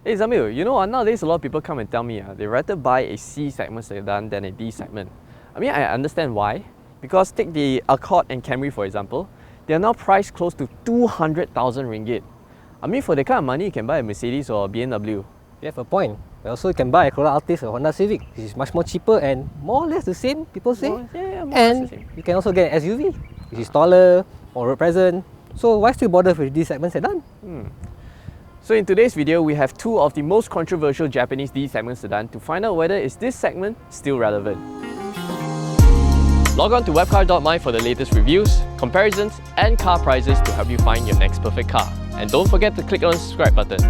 Hey Zamil, you know nowadays a lot of people come and tell me they rather buy a C segment sedan than a D segment. I mean, I understand why. Because take the Accord and Camry for example, they are now priced close to 200,000 ringgit. I mean, for the kind of money you can buy a Mercedes or a BMW. You have a point. Also, you can buy a Corolla Altis or Honda Civic, which is much more cheaper and more or less the same, people say. More or and less the same. you can also get an SUV, which is taller, more road present. So why still bother with this segment sedan? So in today's video, we have two of the most controversial Japanese D-segment sedan to find out whether is this segment still relevant. Log on to WapCar.my for the latest reviews, comparisons and car prices to help you find your next perfect car. And don't forget to click on the subscribe button.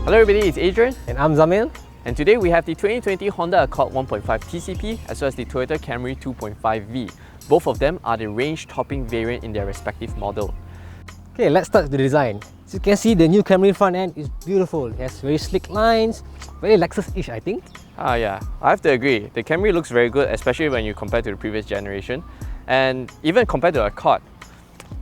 Hello everybody, it's Adrian. And I'm Zamil. And today we have the 2020 Honda Accord 1.5 TCP as well as the Toyota Camry 2.5V. Both of them are the range-topping variant in their respective model. Okay, let's start with the design. As you can see, the new Camry front end is beautiful. It has very slick lines, very Lexus-ish, I think. Yeah, I have to agree. The Camry looks very good, especially when you compare to the previous generation. And even compared to the Accord.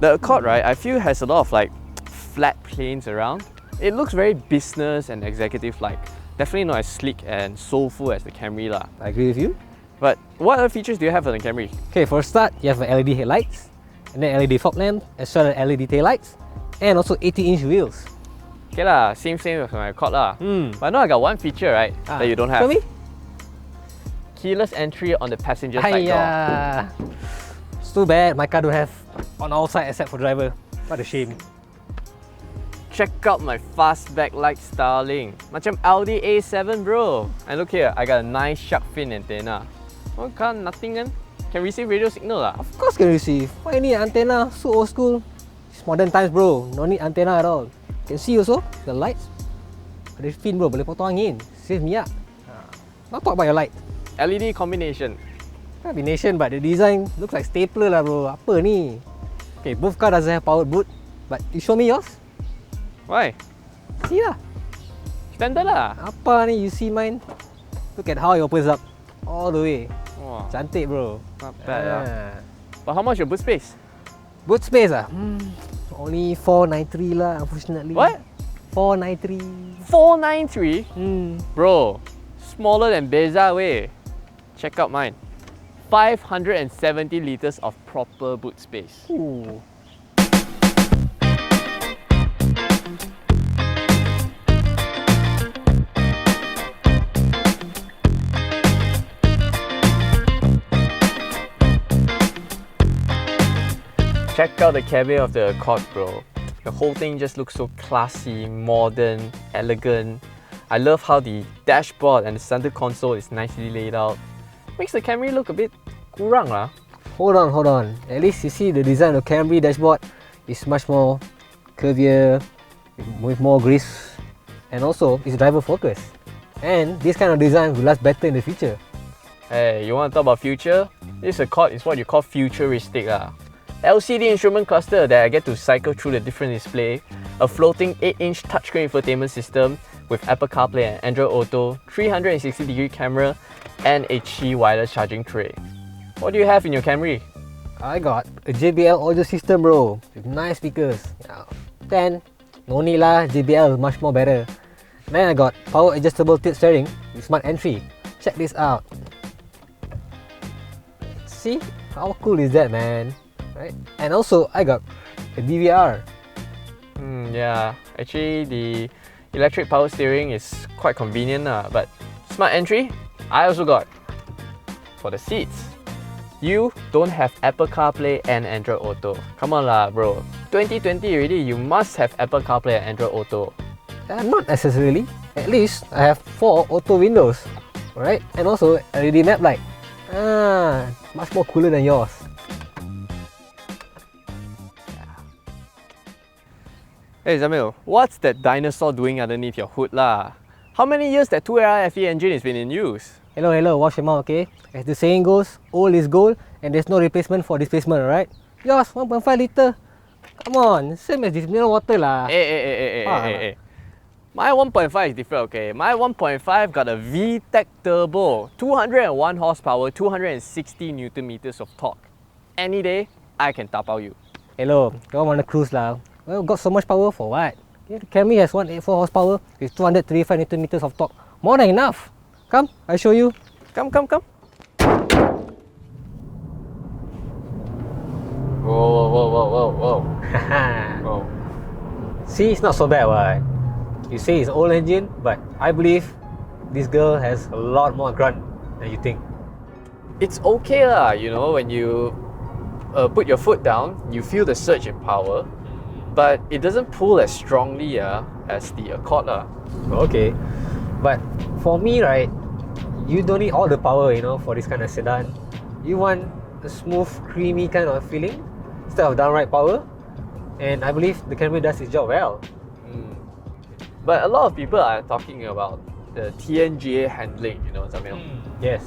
The Accord, right, I feel has a lot of like flat planes around. It looks very business and executive-like. Definitely not as sleek and soulful as the Camry lah. I agree with you. But what other features do you have on the Camry? Okay, for a start, you have LED headlights, and then LED fog lamp, as well as LED taillights, and also 80-inch wheels. Okay lah, same with my Accord lah. But now I got one feature, right, that you don't have. Show me. Keyless entry on the passenger side door. It's too bad my car don't have on all sides except for driver. What a shame. Check out my fastback light styling. Macam Audi A7 bro. And look here, I got a nice shark fin antenna. Oh, can't nothing kan? Can receive radio signal lah. Of course can receive. Why need antenna? So old school. It's modern times bro. No need antenna at all. Can see also the lights. Ada fin bro, boleh potong angin. Save minyak. Now talk about your light. LED combination. Combination, but the design looks like stapler lah bro. Apa ni? Okay, both car doesn't have powered boot. But you show me yours. Why? See lah. Standard lah. Apa ni? You see mine? Look at how it opens up all the way. Wow, Cantik bro. not bad lah. But how much your boot space? Boot space ah? Only 493 lah, unfortunately. What? 493. 493? Bro, smaller than Beza way. Check out mine. 570 liters of proper boot space. Ooh. Check out the cabin of the Accord bro. The whole thing just looks so classy, modern, elegant. I love how the dashboard and the center console is nicely laid out. Makes the Camry look a bit kurang lah. Hold on. At least you see the design of Camry dashboard is much more curvier, with more grease, and also it's driver focused. And this kind of design will last better in the future. Hey, you want to talk about future? This Accord is what you call futuristic lah. LCD instrument cluster that I get to cycle through the different display, a floating 8-inch touchscreen infotainment system with Apple CarPlay and Android Auto, 360-degree camera, and a Qi wireless charging tray. What do you have in your Camry? I got a JBL audio system bro, with nice speakers. Then, no need lah, JBL is much more better. Then I got power adjustable tilt steering with smart entry. Check this out. See? How cool is that, man? Right? And also, I got a DVR. Yeah, actually the electric power steering is quite convenient but smart entry, I also got. For the seats, you don't have Apple CarPlay and Android Auto. Come on lah bro, 2020 already, you must have Apple CarPlay and Android Auto. Not necessarily. At least I have 4 auto windows, right? And also LED map light. Much more cooler than yours. Hey Zamil, what's that dinosaur doing underneath your hood lah? How many years that 2.8 FE engine has been in use? Hello, wash your mouth, okay? As the saying goes, old is gold and there's no replacement for displacement, right? Yours, 1.5 liter. Come on, same as this mineral water lah. Hey. My 1.5 is different, okay? My 1.5 got a VTEC turbo, 201 horsepower, 260 Nm of torque. any day, I can tapao you. Hello, you want to cruise lah. Well, got so much power for what? Yeah, the Camry has 184 horsepower with 235 Nm of torque. More than enough. Come, I show you. Come. Whoa. Whoa. See, it's not so bad, right? You say it's old engine, but I believe this girl has a lot more grunt than you think. It's okay lah, you know, when you put your foot down, you feel the surge in power, but it doesn't pull as strongly as the Accord lah. Okay, but for me, right, you don't need all the power, you know, for this kind of sedan. You want a smooth, creamy kind of feeling instead of downright power, and I believe the Camry does its job well. But a lot of people are talking about the TNGA handling, you know, Zamil. Yes.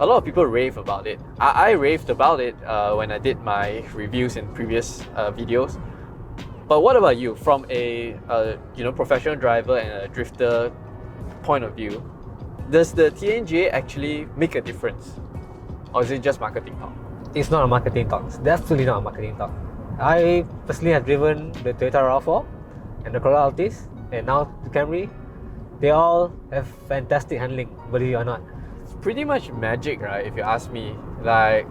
A lot of people rave about it. I raved about it when I did my reviews in previous videos. But what about you, from a professional driver and a drifter point of view? Does the TNGA actually make a difference, or is it just marketing talk? It's not a marketing talk. It's definitely not a marketing talk. I personally have driven the Toyota RAV4 and the Corolla Altis, and now the Camry. They all have fantastic handling, believe it or not. It's pretty much magic, right? If you ask me, like,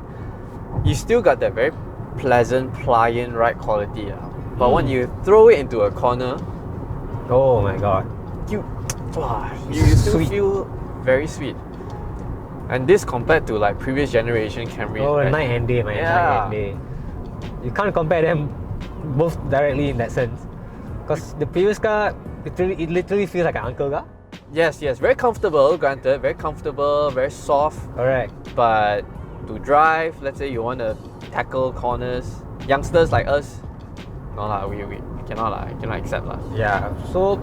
you still got that very pleasant, pliant ride quality, but when you throw it into a corner, oh my god, you still feel very sweet. And this compared to like previous generation Camry, right? Night and day, man. Night and day. You can't compare them both directly in that sense, because the previous car, it literally feels like an uncle car. Yes, very comfortable, granted, very comfortable, very soft. Correct. But to drive, let's say you want to tackle corners, youngsters like us, no lah, we cannot accept lah. Yeah. So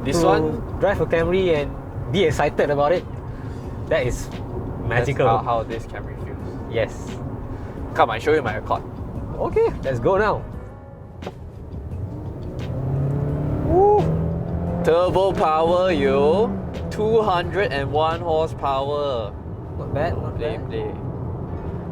this one, drive a Camry and be excited about it, that is magical. That's how this Camry feels. Yes. Come, I show you my Accord. Okay, let's go now. Woo. Turbo power, yo. 201 horsepower. Not bad, not Play.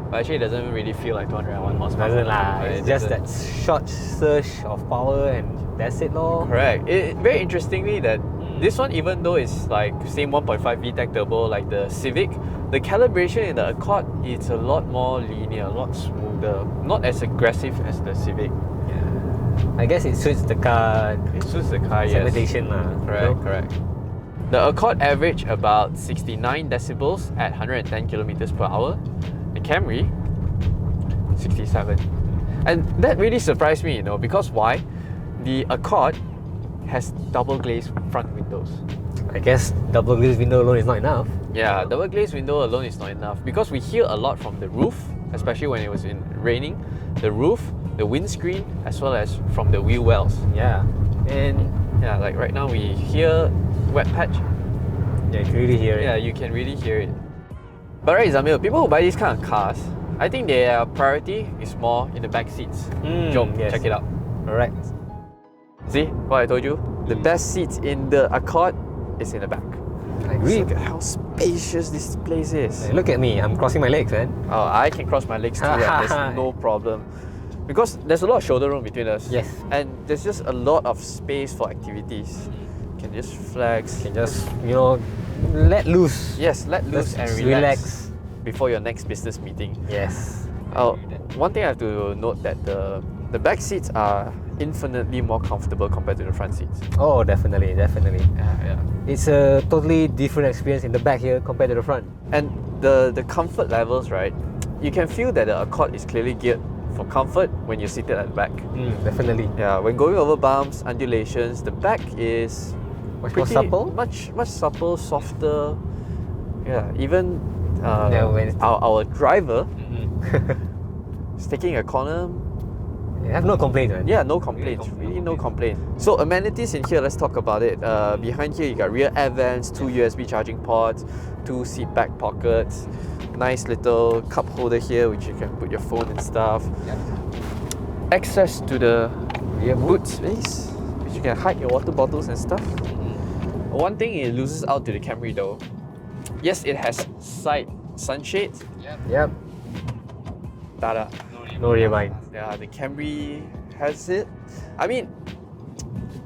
But actually, it doesn't really feel like 201 horsepower. Doesn't lah. It's just that short surge of power, and that's it, lor. Correct. Very interestingly, that this one, even though it's like same 1.5 VTEC turbo like the Civic, the calibration in the Accord, it's a lot more linear, a lot smoother, not as aggressive as the Civic. I guess it suits the car. It suits the car, yes. Segmentation lah. Correct. The Accord average about 69 decibels at 110 kilometers per hour. The Camry, 67. And that really surprised me, you know, because why? The Accord has double glazed front windows. I guess double glazed window alone is not enough. Yeah, double glazed window alone is not enough, because we hear a lot from the roof, especially when it was raining. The roof, the windscreen, as well as from the wheel wells. Yeah. And yeah, like right now we hear wet patch. yeah, you can really hear it. Yeah, you can really hear it. But right, Zamil, people who buy these kind of cars, I think their priority is more in the back seats. Jom, yes. check it out. Alright. See what I told you? The best seats in the Accord is in the back. I agree. Look at how spacious this place is. Hey, look at me, I'm crossing my legs, man. Oh, I can cross my legs too, and there's no problem. Because there's a lot of shoulder room between us. Yes. And there's just a lot of space for activities. You can just flex. You can just, let loose. Yes, let loose and relax before your next business meeting. Yes. One thing I have to note that the back seats are infinitely more comfortable compared to the front seats. Oh, definitely. Yeah. It's a totally different experience in the back here compared to the front. And the comfort levels, right? You can feel that the Accord is clearly geared for comfort when you're seated at the back. Definitely. Yeah, when going over bumps, undulations, the back is much more supple. Much supple, softer. Yeah, even when our driver is taking a corner. I have no complaints, man. Yeah, no complaints. Really no complaint. So amenities in here, let's talk about it. Behind here, you got rear air vents, 2 USB charging ports, 2 seat back pockets, nice little cup holder here, which you can put your phone and stuff. Yeah. Access to the rear boot space, which you can hide your water bottles and stuff. One thing it loses out to the Camry though. Yes, it has side sunshades. Yep. Tada. No rear blind. Yeah, the Camry has it. I mean,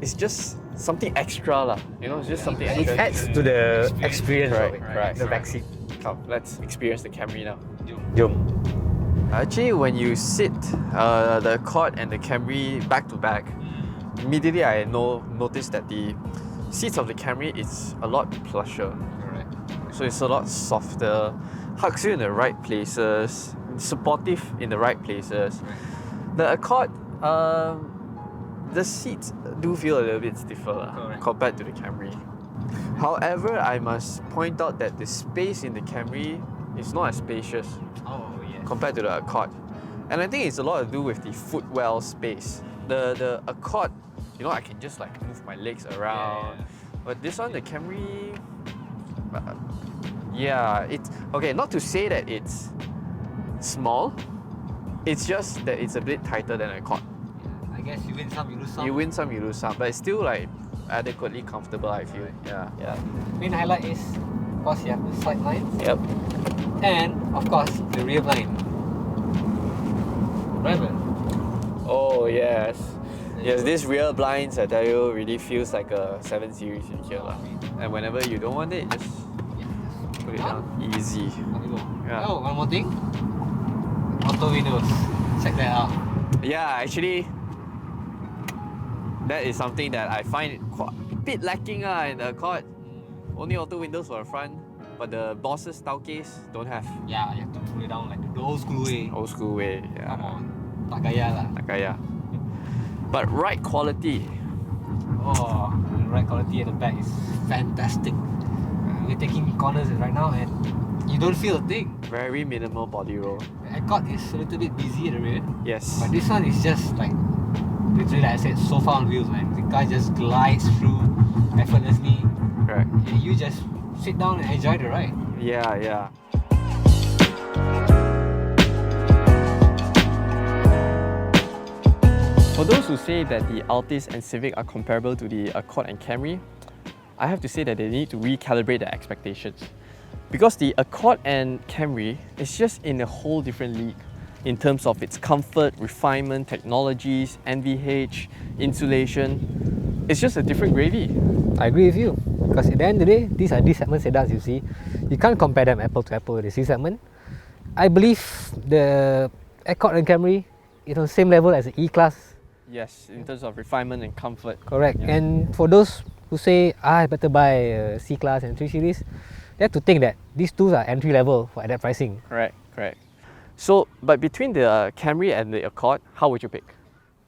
it's just something extra lah. You know, it's just something It extra. adds to the experience of it, Right. the backseat. Come, let's experience the Camry now. Jom. Actually, when you sit the Accord and the Camry back to back, immediately I noticed that the seats of the Camry is a lot plusher. So it's a lot softer, hugs you in the right places, supportive in the right places. The Accord, the seats do feel a little bit stiffer compared to the Camry. However, I must point out that the space in the Camry is not as spacious compared to the Accord. And I think it's a lot to do with the footwell space. The Accord, you know, I can just like move my legs around. But this one, the Camry, yeah, it's okay. Not to say that it's small, it's just that it's a bit tighter than a Accord. I guess you win some, you lose some. You win some, you lose some, but it's still like adequately comfortable, I feel. Yeah. Main highlight is, of course, you have the side lines. Yep. And, of course, the rear blind. Driver. Oh yes. Yes, these rear blinds, I tell you, really feels like a 7 Series in here lah. And whenever you don't want it, just put it down. Easy. Yeah. Oh, one more thing. Auto windows. Check that out. Yeah, actually, that is something that I find quite a bit lacking in the Accord. Only auto windows for the front, but the Boss's style case don't have. Yeah, you have to pull it down like the old school way. Old school way, yeah. Come on. Tak gaya lah. Tak kaya. But right quality. Oh, the right quality at the back is fantastic. We're taking corners right now and you don't feel a thing. Very minimal body roll. The Accord is a little bit busy at the rear. Yes. But this one is just like, literally like I said, sofa on wheels, man. The car just glides through effortlessly. Correct. You just sit down and enjoy the ride. Yeah. For those who say that the Altis and Civic are comparable to the Accord and Camry, I have to say that they need to recalibrate their expectations. Because the Accord and Camry is just in a whole different league in terms of its comfort, refinement, technologies, NVH, insulation. It's just a different gravy. I agree with you. Because at the end of the day, these are D-segment sedans, you see. You can't compare them apple to apple with the C-segment. I believe the Accord and Camry is on the same level as the E-Class. Yes, in terms of refinement and comfort. Correct. Yeah. And for those who say, I better buy a C-Class and 3 Series, they have to think that these two are entry level at that pricing. Correct. So, but between the Camry and the Accord, how would you pick?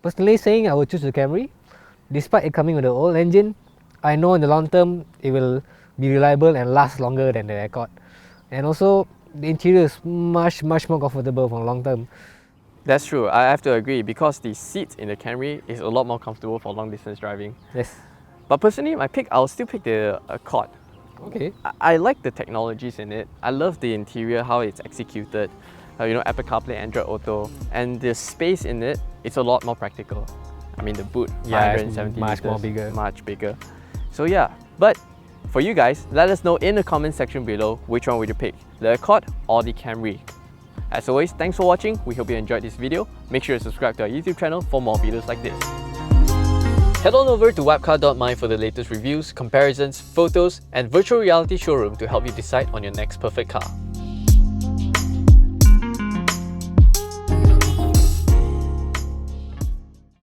Personally saying, I would choose the Camry. Despite it coming with an old engine, I know in the long term, it will be reliable and last longer than the Accord. And also, the interior is much more comfortable for long term. That's true, I have to agree, because the seats in the Camry is a lot more comfortable for long distance driving. Yes. But personally, I'll still pick the Accord. Okay. I like the technologies in it. I love the interior, how it's executed. Apple CarPlay, Android Auto, and the space in it, it's a lot more practical. I mean, the boot, 570 much more liters, bigger. much bigger. So yeah, but for you guys, let us know in the comment section below which one would you pick, the Accord or the Camry. As always, thanks for watching. We hope you enjoyed this video. Make sure to subscribe to our YouTube channel for more videos like this. Head on over to WapCar.my for the latest reviews, comparisons, photos, and virtual reality showroom to help you decide on your next perfect car.